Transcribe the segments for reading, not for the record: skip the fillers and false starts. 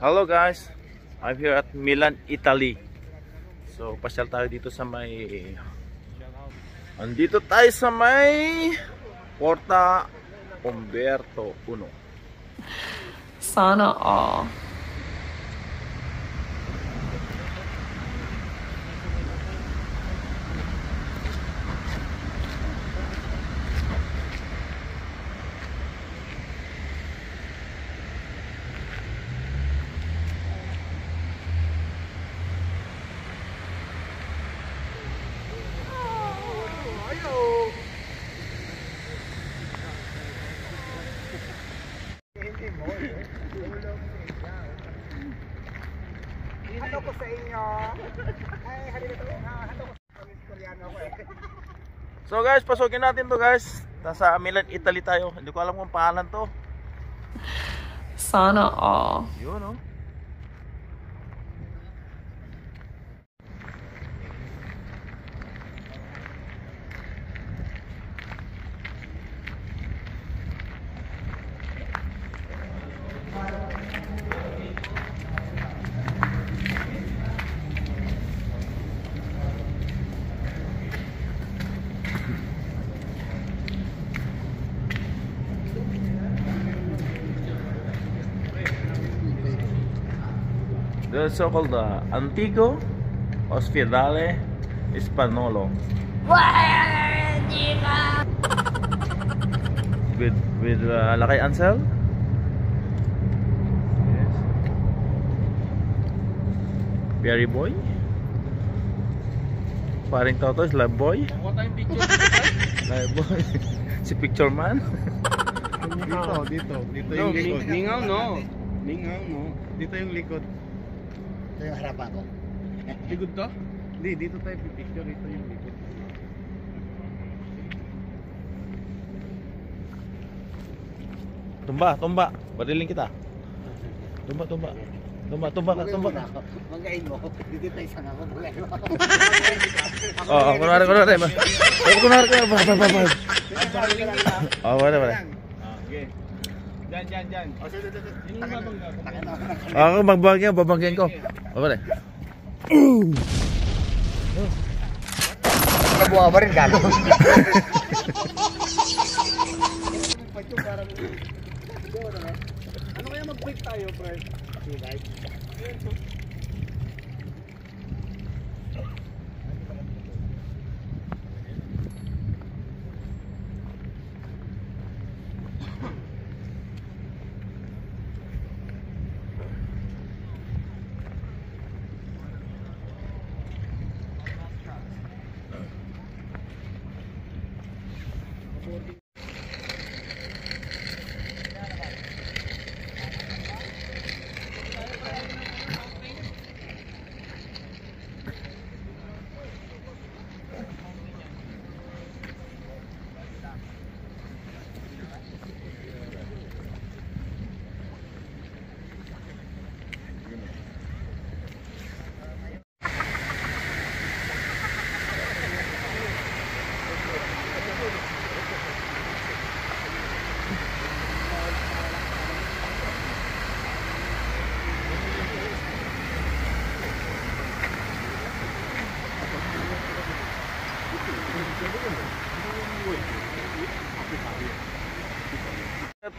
Hello guys, I'm here at Milan, Italy. So pasyal tayo dito sa may andito tayo sa may Porta Umberto I. Sana all. Hando ko sa inyo. Ay, halika to. Hando ko sa Koreano ko eh. So guys, pasukin natin to guys. Nasa Milan, Italy tayo. Hindi ko alam kung pangalan to. Sana all. Yun oh. The so-called Antico Ospedale Spagnolo. With Lakay Ansel. Yes. Berry Boy. Paring Toto is Love Boy. Love Boy. Si Picture Man. Dito No, yung likod. Ningaw no. Ningaw no. Dito yung likod. Ito yung harapan ko. Likod to? Hindi, dito tayo pipicture. Dito yung likod. Tumba. Bariling kita. Tumba. Magain mo. Dito tayo sana ako. Magain mo. Oh, kunwari. Kunwari. Oh, wala. Okay. Diyan. Yung mabangga. Ako babanggihan ko. Oh, wala. Nabuha ba rin gago? Ano kaya mag-break tayo, pre?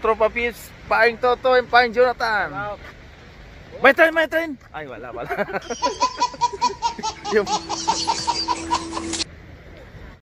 Tropa Peeps, Paring Toto and Paring Jonathan. May train. Ay, wala.